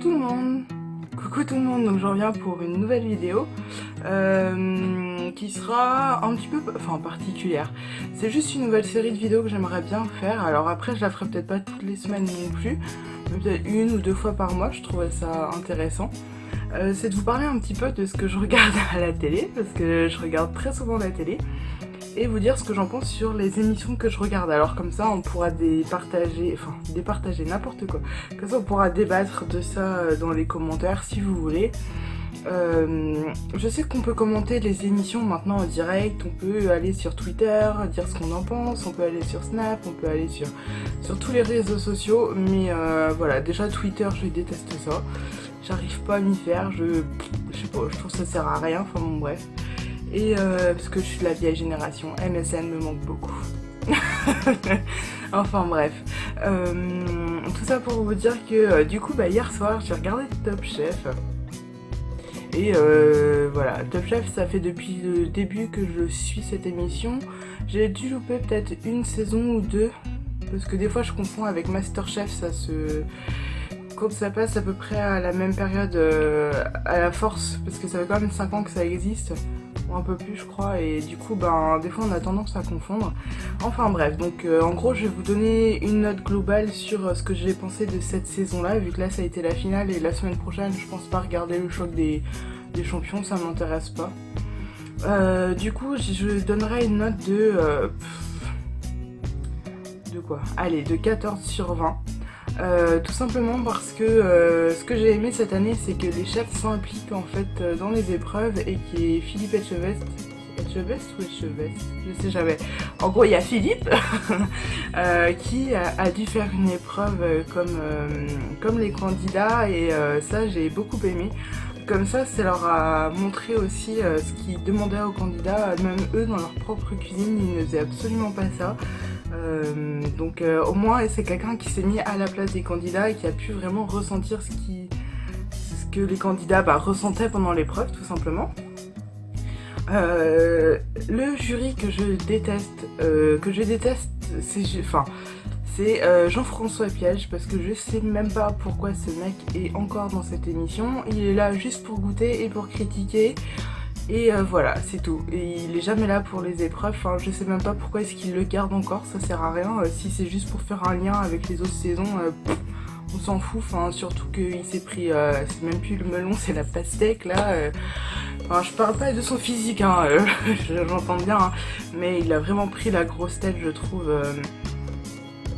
tout le monde. Coucou tout le monde, donc je reviens pour une nouvelle vidéo qui sera un petit peu particulière. C'est juste une nouvelle série de vidéos que j'aimerais bien faire. Alors après je la ferai peut-être pas toutes les semaines non plus, mais peut-être une ou deux fois par mois, je trouvais ça intéressant. C'est de vous parler un petit peu de ce que je regarde à la télé, parce que je regarde très souvent la télé, et vous dire ce que j'en pense sur les émissions que je regarde. Alors comme ça on pourra départager n'importe quoi. Comme ça on pourra débattre de ça dans les commentaires si vous voulez. Je sais qu'on peut commenter les émissions maintenant en direct, on peut aller sur Twitter, dire ce qu'on en pense, on peut aller sur Snap, on peut aller sur tous les réseaux sociaux, mais voilà, déjà Twitter je déteste ça, j'arrive pas à m'y faire, je sais pas, je trouve que ça sert à rien, enfin bon bref. Et parce que je suis de la vieille génération, MSN me manque beaucoup. Enfin bref, tout ça pour vous dire que du coup hier soir j'ai regardé Top Chef. Et voilà, Top Chef ça fait depuis le début que je suis cette émission. J'ai dû louper peut-être une saison ou deux, parce que des fois je confonds avec Masterchef, quand ça passe à peu près à la même période à la force, parce que ça fait quand même 5 ans que ça existe, ou un peu plus je crois, et du coup des fois on a tendance à confondre. Enfin bref, donc en gros je vais vous donner une note globale sur ce que j'ai pensé de cette saison là, vu que là ça a été la finale et la semaine prochaine je pense pas regarder le choc des champions, ça m'intéresse pas. Du coup je donnerai une note de quoi? Allez, de 14 sur 20. Tout simplement parce que ce que j'ai aimé cette année, c'est que les chefs s'impliquent en fait dans les épreuves, et qui est Philippe Etchebest ou Etchebest, je sais jamais. En gros, il y a Philippe qui a dû faire une épreuve comme les candidats, et ça j'ai beaucoup aimé. Comme ça leur a montré aussi ce qu'ils demandaient aux candidats, même eux dans leur propre cuisine, ils ne faisaient absolument pas ça. Donc au moins c'est quelqu'un qui s'est mis à la place des candidats et qui a pu vraiment ressentir ce que les candidats ressentaient pendant l'épreuve, tout simplement. Le jury que je déteste, c'est Jean-François Piège, parce que je sais même pas pourquoi ce mec est encore dans cette émission. Il est là juste pour goûter et pour critiquer. Et voilà, c'est tout. Et il est jamais là pour les épreuves, enfin je sais même pas pourquoi est-ce qu'il le garde encore, ça sert à rien. Si c'est juste pour faire un lien avec les autres saisons, on s'en fout, enfin surtout qu'il s'est pris, c'est même plus le melon, c'est la pastèque là. Enfin je parle pas de son physique, hein, j'entends bien, hein, mais il a vraiment pris la grosse tête je trouve.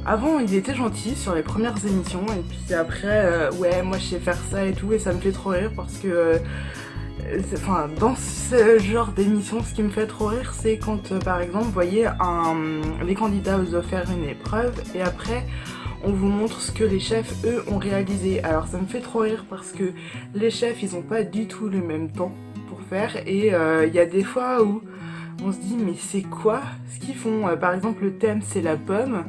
Avant il était gentil sur les premières émissions, et puis après ouais moi je sais faire ça et tout, et ça me fait trop rire parce que dans ce genre d'émission, ce qui me fait trop rire, c'est quand par exemple vous voyez les candidats vous offrent une épreuve, et après on vous montre ce que les chefs eux ont réalisé. Alors ça me fait trop rire parce que les chefs ils ont pas du tout le même temps pour faire, et il y a des fois où on se dit mais c'est quoi ce qu'ils font. Par exemple le thème c'est la pomme,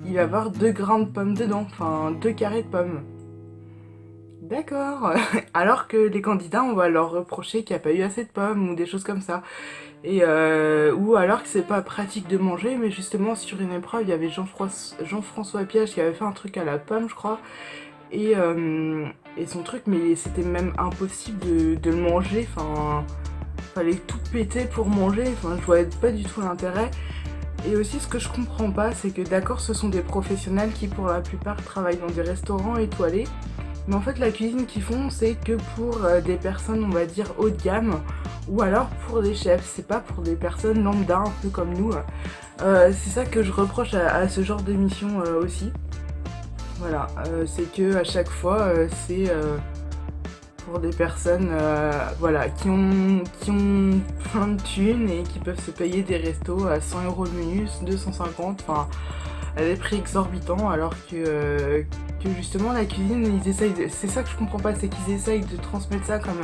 il va y avoir 2 grains de pommes dedans, enfin 2 carrés de pommes. D'accord. Alors que les candidats, on va leur reprocher qu'il n'y a pas eu assez de pommes ou des choses comme ça. Et ou alors que c'est pas pratique de manger, mais justement sur une épreuve, il y avait Jean-François Piège qui avait fait un truc à la pomme, je crois. Et son truc, mais c'était même impossible de le manger. Enfin, fallait tout péter pour manger. Enfin, je voyais pas du tout l'intérêt. Et aussi ce que je comprends pas, c'est que d'accord, ce sont des professionnels qui pour la plupart travaillent dans des restaurants étoilés. Mais en fait la cuisine qu'ils font c'est que pour des personnes on va dire haut de gamme, ou alors pour des chefs, c'est pas pour des personnes lambda un peu comme nous. C'est ça que je reproche à ce genre d'émission aussi. Voilà, c'est que à chaque fois c'est pour des personnes voilà, qui ont plein de thunes et qui peuvent se payer des restos à 100 € le menu, 250, enfin à des prix exorbitants, alors que justement la cuisine, c'est ça que je comprends pas, c'est qu'ils essayent de transmettre ça comme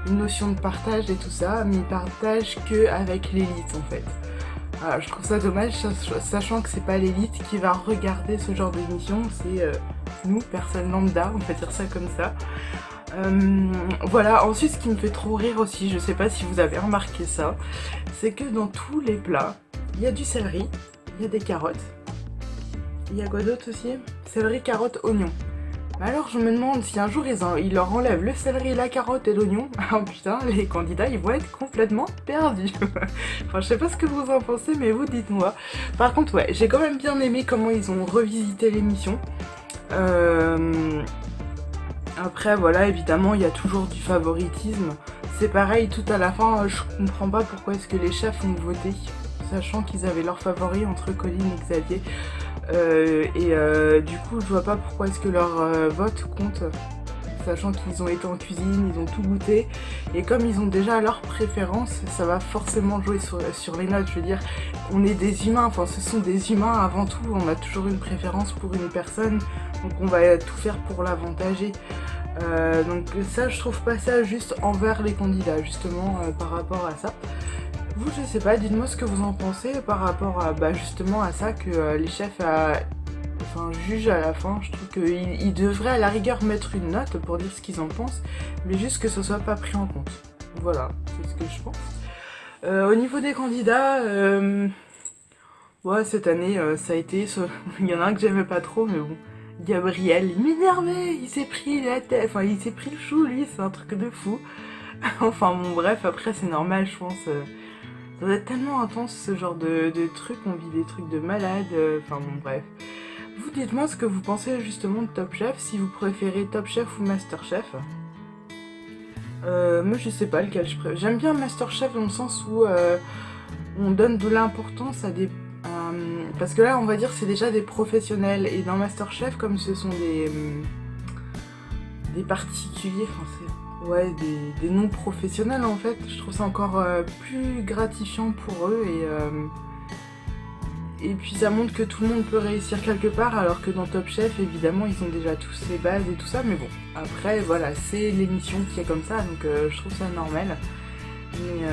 une notion de partage et tout ça, mais ils partagent que avec l'élite en fait. Alors, je trouve ça dommage, sachant que c'est pas l'élite qui va regarder ce genre d'émission, c'est nous, personnes lambda, on peut dire ça comme ça. Voilà, ensuite ce qui me fait trop rire aussi, je sais pas si vous avez remarqué ça, c'est que dans tous les plats, il y a du céleri, il y a des carottes. Il y a quoi d'autre aussi? Céleri, carottes, oignons. Mais alors je me demande si un jour ils leur enlèvent le céleri, la carotte et l'oignon, oh putain, les candidats ils vont être complètement perdus. Enfin je sais pas ce que vous en pensez mais vous dites-moi. Par contre ouais, j'ai quand même bien aimé comment ils ont revisité l'émission. Après voilà, évidemment il y a toujours du favoritisme. C'est pareil, tout à la fin je comprends pas pourquoi est-ce que les chefs ont voté, sachant qu'ils avaient leur favori entre Colline et Xavier. Du coup je vois pas pourquoi est-ce que leur vote compte, sachant qu'ils ont été en cuisine, ils ont tout goûté et comme ils ont déjà leurs préférences, ça va forcément jouer sur les notes. Je veux dire, on est des humains, enfin ce sont des humains avant tout, on a toujours une préférence pour une personne, donc on va tout faire pour l'avantager. Donc ça, je trouve pas ça juste envers les candidats, justement par rapport à ça. Vous, je sais pas, dites-moi ce que vous en pensez par rapport à justement à ça, que les chefs jugent à la fin. Je trouve qu'ils devraient à la rigueur mettre une note pour dire ce qu'ils en pensent, mais juste que ce soit pas pris en compte. Voilà, c'est ce que je pense. Au niveau des candidats, ouais, cette année, ça a été... Il y en a un que j'aimais pas trop, mais bon. Gabriel, il m'énervait, il s'est pris la tête, enfin il s'est pris le chou, lui, c'est un truc de fou. Enfin bon, bref, après c'est normal, je pense. Ça doit être tellement intense ce genre de trucs, on vit des trucs de malade, enfin bon bref. Vous dites-moi ce que vous pensez justement de Top Chef, si vous préférez Top Chef ou Master Chef. Moi je sais pas lequel je préfère. J'aime bien Master Chef dans le sens où on donne de l'importance à des... parce que là on va dire c'est déjà des professionnels, et dans Master Chef comme ce sont des particuliers, enfin c'est... ouais, des non-professionnels en fait, je trouve ça encore plus gratifiant pour eux et puis ça montre que tout le monde peut réussir quelque part, alors que dans Top Chef évidemment ils ont déjà tous les bases et tout ça, mais bon, après voilà, c'est l'émission qui est comme ça, donc je trouve ça normal. Mais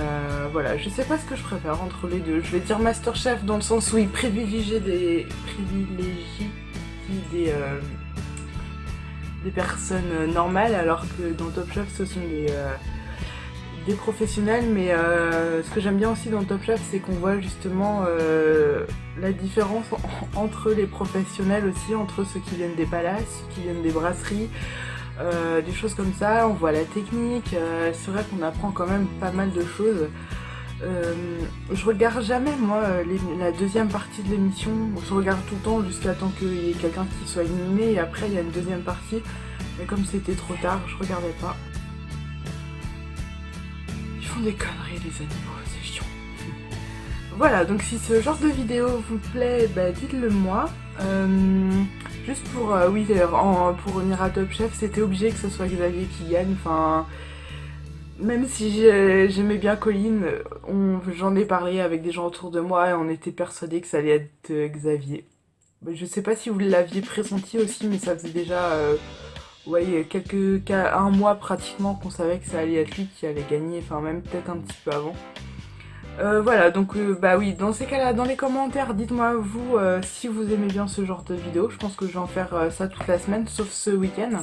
voilà, je sais pas ce que je préfère entre les deux. Je vais dire Master Chef dans le sens où ils privilégient des personnes normales, alors que dans Top Chef ce sont des professionnels. Mais ce que j'aime bien aussi dans Top Chef, c'est qu'on voit justement la différence entre les professionnels aussi, entre ceux qui viennent des palaces, ceux qui viennent des brasseries, des choses comme ça. On voit la technique, c'est vrai qu'on apprend quand même pas mal de choses. Je regarde jamais moi la deuxième partie de l'émission, je regarde tout le temps jusqu'à temps qu'il y ait quelqu'un qui soit éliminé, et après il y a une deuxième partie, mais comme c'était trop tard, je regardais pas. Ils font des conneries les animaux, c'est chiant. Voilà, donc si ce genre de vidéo vous plaît, dites-le moi. Juste pour, oui d'ailleurs, pour revenir à Top Chef, c'était obligé que ce soit Xavier qui gagne, enfin... Même si j'aimais bien Colline, j'en ai parlé avec des gens autour de moi et on était persuadés que ça allait être Xavier. Je sais pas si vous l'aviez pressenti aussi, mais ça faisait déjà ouais, un mois pratiquement qu'on savait que ça allait être lui qui allait gagner, enfin même peut-être un petit peu avant. Voilà, donc oui, dans ces cas-là, dans les commentaires, dites-moi vous si vous aimez bien ce genre de vidéo. Je pense que je vais en faire ça toute la semaine, sauf ce week-end.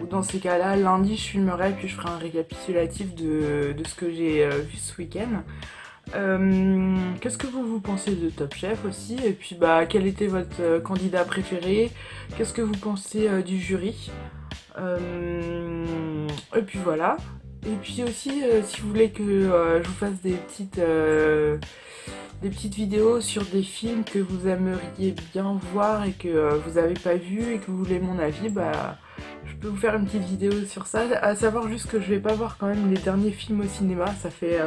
Ou dans ces cas-là, lundi je filmerai, puis je ferai un récapitulatif de ce que j'ai vu ce week-end. Qu'est-ce que vous pensez de Top Chef aussi? Et puis quel était votre candidat préféré? Qu'est-ce que vous pensez du jury? Et puis voilà. Et puis aussi, si vous voulez que je vous fasse des petites vidéos sur des films que vous aimeriez bien voir et que vous n'avez pas vu et que vous voulez mon avis, je peux vous faire une petite vidéo sur ça. À savoir juste que je vais pas voir quand même les derniers films au cinéma, ça fait...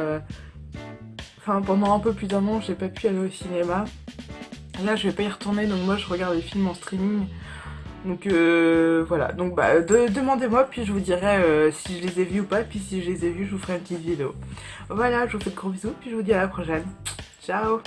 pendant un peu plus d'un an, j'ai pas pu aller au cinéma. Là, je vais pas y retourner, donc moi je regarde les films en streaming. Donc voilà, donc demandez-moi, puis je vous dirai si je les ai vus ou pas, puis si je les ai vus, je vous ferai une petite vidéo. Voilà, je vous fais de gros bisous, puis je vous dis à la prochaine. Ciao!